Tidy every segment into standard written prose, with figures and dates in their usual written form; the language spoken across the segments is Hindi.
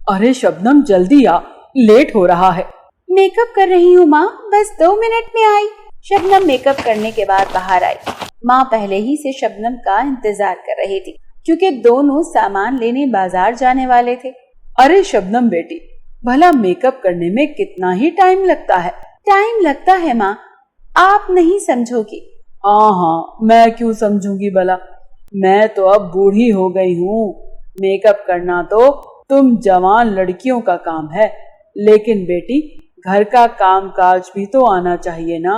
अरे शबनम जल्दी आ, लेट हो रहा है। मेकअप कर रही हूँ माँ, बस 2 मिनट में आई। शबनम मेकअप करने के बाद बाहर आई। माँ पहले ही से शबनम का इंतजार कर रही थी, क्योंकि दोनों सामान लेने बाजार जाने वाले थे। अरे शबनम बेटी, भला मेकअप करने में कितना ही टाइम लगता है? टाइम लगता है माँ, आप नहीं समझोगी। हाँ, मैं क्यों समझूंगी भला, मैं तो अब बूढ़ी हो गई हूँ। मेकअप करना तो तुम जवान लड़कियों का काम है, लेकिन बेटी घर का काम काज भी तो आना चाहिए ना।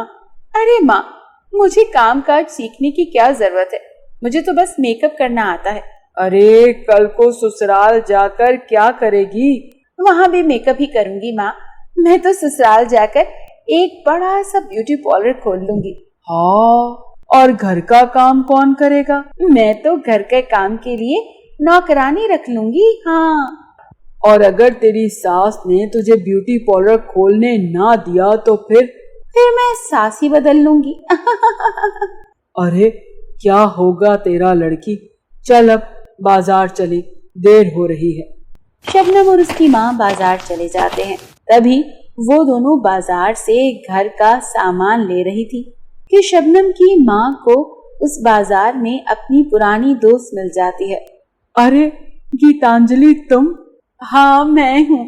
अरे माँ, मुझे काम काज सीखने की क्या जरूरत है, मुझे तो बस मेकअप करना आता है। अरे कल को ससुराल जाकर क्या करेगी? वहाँ भी मेकअप ही करूंगी माँ। मैं तो ससुराल जाकर एक बड़ा सा ब्यूटी पार्लर खोल लूंगी। हाँ, और घर का काम कौन करेगा? मैं तो घर के काम के लिए नौकरानी रख लूंगी। हाँ, और अगर तेरी सास ने तुझे ब्यूटी पार्लर खोलने ना दिया तो फिर मैं सास ही बदल लूंगी। अरे क्या होगा तेरा लड़की। चल अब बाजार चले, देर हो रही है। शबनम और उसकी माँ बाजार चले जाते हैं। तभी वो दोनों बाजार से घर का सामान ले रही थी कि शबनम की माँ को उस बाजार में अपनी पुरानी दोस्त मिल जाती है। अरे गीतांजलि तुम? हाँ मैं हूँ,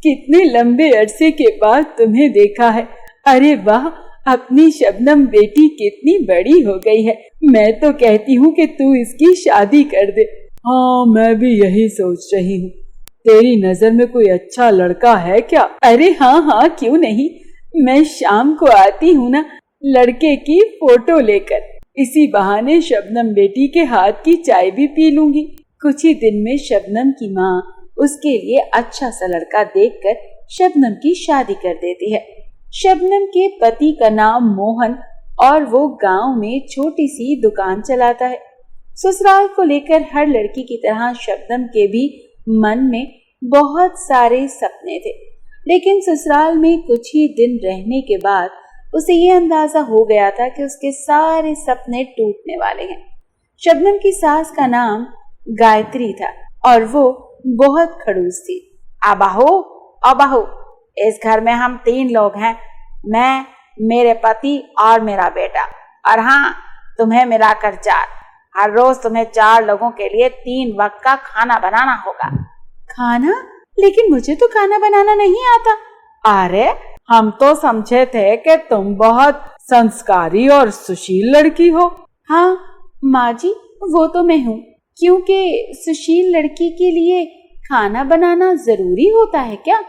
कितने लंबे अरसे के बाद तुम्हें देखा है। अरे वाह, अपनी शबनम बेटी कितनी बड़ी हो गई है। मैं तो कहती हूँ कि तू इसकी शादी कर दे। हाँ, मैं भी यही सोच रही हूँ। तेरी नजर में कोई अच्छा लड़का है क्या? अरे हाँ, क्यों नहीं। मैं शाम को आती हूँ ना लड़के की फोटो लेकर। इसी बहाने शबनम बेटी के हाथ की चाय भी पी लूंगी। कुछ ही दिन में शबनम की माँ उसके लिए अच्छा सा लड़का देखकर शबनम की शादी कर देती है। शबनम के पति का नाम मोहन और वो गांव में छोटी सी दुकान चलाता है। ससुराल को लेकर हर लड़की की तरह शबनम के भी मन में बहुत सारे सपने थे, लेकिन ससुराल में कुछ ही दिन रहने के बाद उसे ये अंदाजा हो गया था कि उसके सारे सपने टूटने वाले हैं। शबनम की सास का नाम गायत्री था और वो बहुत खड़ूस थी। अबहू, इस घर में हम 3 लोग हैं, मैं, मेरे पति और मेरा बेटा, और हाँ तुम्हें मिलाकर 4। हर रोज तुम्हें 4 लोगों के लिए 3 वक्त का खाना बनाना होगा। खाना? लेकिन मुझे तो खाना बनाना नहीं आता। अरे हम तो समझे थे कि तुम बहुत संस्कारी और सुशील लड़की हो। हाँ माँ जी, वो तो मैं हूँ, क्योंकि सुशील लड़की के लिए खाना बनाना जरूरी होता है क्या?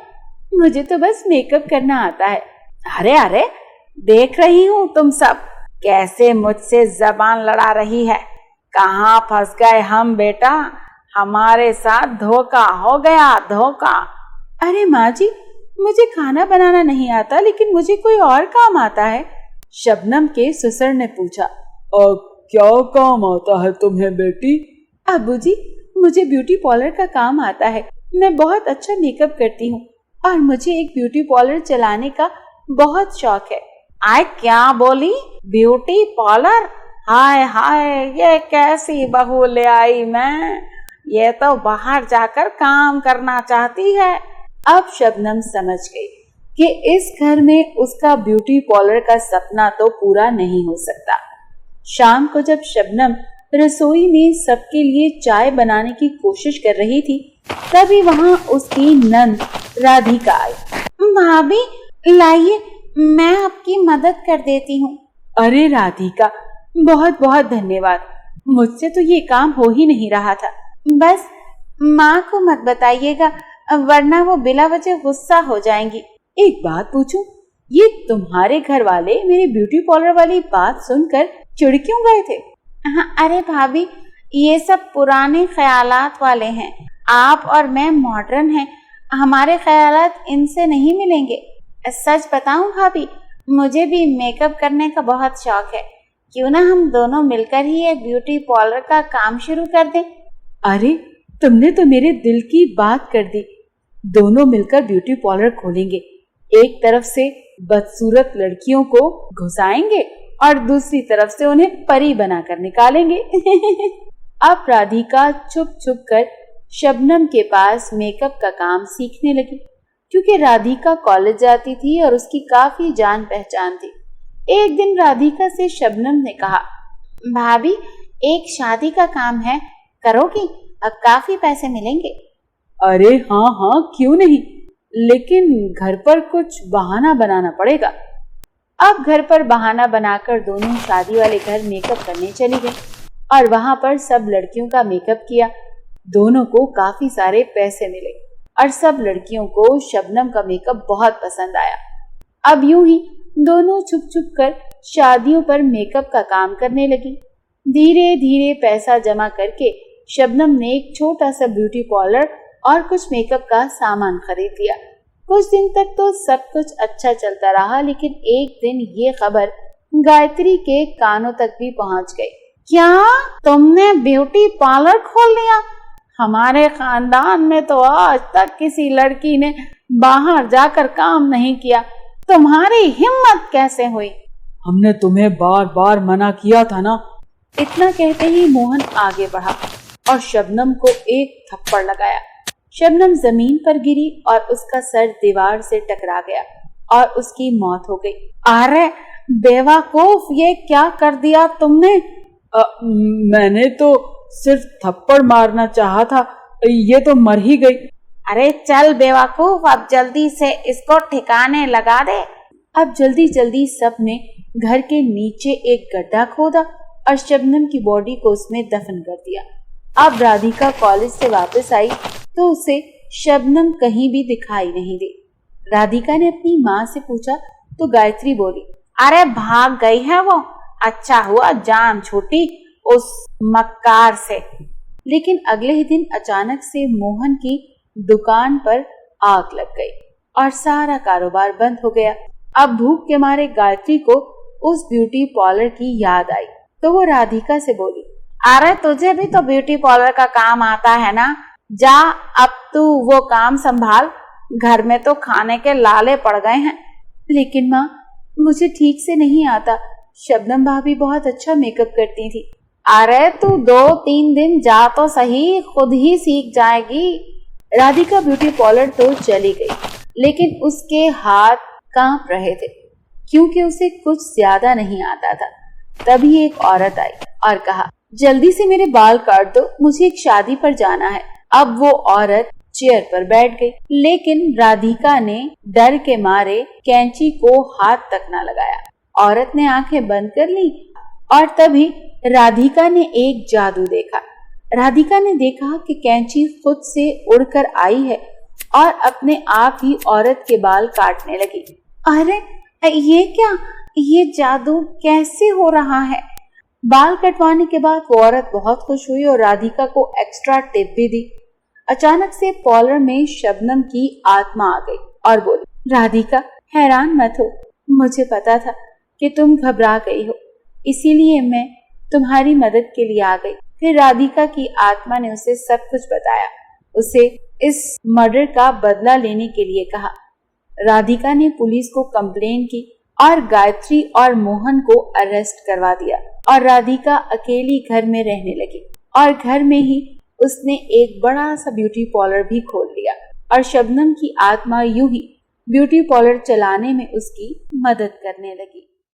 मुझे तो बस मेकअप करना आता है। अरे देख रही हूँ तुम सब कैसे मुझसे जबान लड़ा रही है। कहाँ फंस गए हम बेटा, हमारे साथ धोखा हो गया, धोखा। अरे माँ जी, मुझे खाना बनाना नहीं आता, लेकिन मुझे कोई और काम आता है। शबनम के ससुर ने पूछा। और क्या काम आता है तुम्हें बेटी? अब्बू जी, मुझे ब्यूटी पार्लर का काम आता है। मैं बहुत अच्छा मेकअप करती हूँ और मुझे एक ब्यूटी पार्लर चलाने का बहुत शौक है। आय क्या बोली? Beauty parlour? हाय हाय, ये कैसी बहू ले आई मैं, ये तो बाहर जाकर काम करना चाहती है। अब शबनम समझ गई कि इस घर में उसका ब्यूटी पार्लर का सपना तो पूरा नहीं हो सकता। शाम को जब शबनम रसोई में सबके लिए चाय बनाने की कोशिश कर रही थी, तभी वहाँ उसकी नंद राधिका आई। भाभी लाइए, मैं आपकी मदद कर देती हूँ। अरे राधिका, बहुत बहुत धन्यवाद। मुझसे तो ये काम हो ही नहीं रहा था। बस माँ को मत बताइएगा, वरना वो बिला वजह गुस्सा हो जाएंगी। एक बात पूछूं, ये तुम्हारे घर वाले मेरे ब्यूटी पार्लर वाली बात सुनकर चिढ़ क्यों गए थे? हाँ, अरे भाभी, ये सब पुराने ख्यालात वाले हैं। आप और मैं मॉडर्न हैं, हमारे ख्यालात इनसे नहीं मिलेंगे। सच बताऊं भाभी, मुझे भी मेकअप करने का बहुत शौक है। क्यों ना हम दोनों मिलकर ही एक ब्यूटी पार्लर का काम शुरू कर दें? अरे तुमने तो मेरे दिल की बात कर दी। दोनों मिलकर ब्यूटी पार्लर खोलेंगे। एक तरफ से बदसूरत लड़कियों को घुसाएंगे और दूसरी तरफ से उन्हें परी बनाकर निकालेंगे। अब राधिका छुप छुप कर शबनम के पास मेकअप का काम सीखने लगी, क्योंकि राधिका कॉलेज जाती थी और उसकी काफी जान पहचान थी। एक दिन राधिका से शबनम ने कहा, भाभी एक शादी का काम है, करोगी? अब काफी पैसे मिलेंगे। अरे हाँ हाँ क्यों नहीं, लेकिन घर पर कुछ बहाना बनाना पड़ेगा। अब घर पर बहाना बनाकर दोनों शादी वाले घर मेकअप करने चली गई और वहां पर सब लड़कियों का मेकअप किया। दोनों को काफी सारे पैसे मिले और सब लड़कियों को शबनम का मेकअप बहुत पसंद आया। अब यूं ही दोनों छुप छुप कर शादियों पर मेकअप का काम करने लगी। धीरे धीरे पैसा जमा करके शबनम ने एक छोटा सा ब्यूटी पार्लर और कुछ मेकअप का सामान खरीद लिया। कुछ दिन तक तो सब कुछ अच्छा चलता रहा, लेकिन एक दिन ये खबर गायत्री के कानों तक भी पहुंच गई। क्या तुमने ब्यूटी पार्लर खोल लिया? हमारे खानदान में तो आज तक किसी लड़की ने बाहर जाकर काम नहीं किया, तुम्हारी हिम्मत कैसे हुई? हमने तुम्हें बार बार मना किया था ना। इतना कहते ही मोहन आगे बढ़ा और शबनम को एक थप्पड़ लगाया। शबनम जमीन पर गिरी और उसका सर दीवार से टकरा गया और उसकी मौत हो गई। अरे बेवकूफ, ये क्या कर दिया तुमने? मैंने तो सिर्फ थप्पड़ मारना चाहा था, ये तो मर ही गई। अरे चल बेवकूफ, अब जल्दी से इसको ठिकाने लगा दे। अब जल्दी जल्दी सबने घर के नीचे एक गड्ढा खोदा और शबनम की बॉडी को उसमें दफन कर दिया। अब राधिका कॉलेज से वापस आई तो उसे शबनम कहीं भी दिखाई नहीं दी। राधिका ने अपनी माँ से पूछा तो गायत्री बोली, अरे भाग गई है वो, अच्छा हुआ जान छूटी उस मक्कार से। लेकिन अगले ही दिन अचानक से मोहन की दुकान पर आग लग गई और सारा कारोबार बंद हो गया। अब भूख के मारे गायत्री को उस ब्यूटी पार्लर की याद आई तो वो राधिका से बोली, अरे तुझे भी तो ब्यूटी पार्लर का काम आता है ना, जा अब तू वो काम संभाल, घर में तो खाने के लाले पड़ गए हैं। लेकिन माँ मुझे ठीक से नहीं आता, शबनम भाभी बहुत अच्छा मेकअप करती थी। अरे तू 2-3 दिन जा तो सही, खुद ही सीख जाएगी। राधिका ब्यूटी पार्लर तो चली गई, लेकिन उसके हाथ कांप रहे थे क्योंकि उसे कुछ ज्यादा नहीं आता था। तभी एक औरत आई और कहा, जल्दी से मेरे बाल काट दो, मुझे एक शादी पर जाना है। अब वो औरत चेयर पर बैठ गई, लेकिन राधिका ने डर के मारे कैंची को हाथ तक न लगाया। औरत ने आंखें बंद कर ली और तभी राधिका ने एक जादू देखा। राधिका ने देखा कि कैंची खुद से उड़कर आई है और अपने आप ही औरत के बाल काटने लगी। अरे ये क्या, ये जादू कैसे हो रहा है? बाल कटवाने के बाद वो औरत बहुत खुश हुई और राधिका को एक्स्ट्रा टिप भी दी। अचानक से पार्लर में शबनम की आत्मा आ गई और बोली, राधिका हैरान मत हो, मुझे पता था कि तुम घबरा गई हो, इसीलिए मैं तुम्हारी मदद के लिए आ गई। फिर राधिका की आत्मा ने उसे सब कुछ बताया, उसे इस मर्डर का बदला लेने के लिए कहा। राधिका ने पुलिस को कंप्लेन की और गायत्री और मोहन को अरेस्ट करवा दिया और राधिका अकेली घर में रहने लगी और घर में ही उसने एक बड़ा सा ब्यूटी पार्लर भी खोल लिया और शबनम की आत्मा यूं ही ब्यूटी पार्लर चलाने में उसकी मदद करने लगी।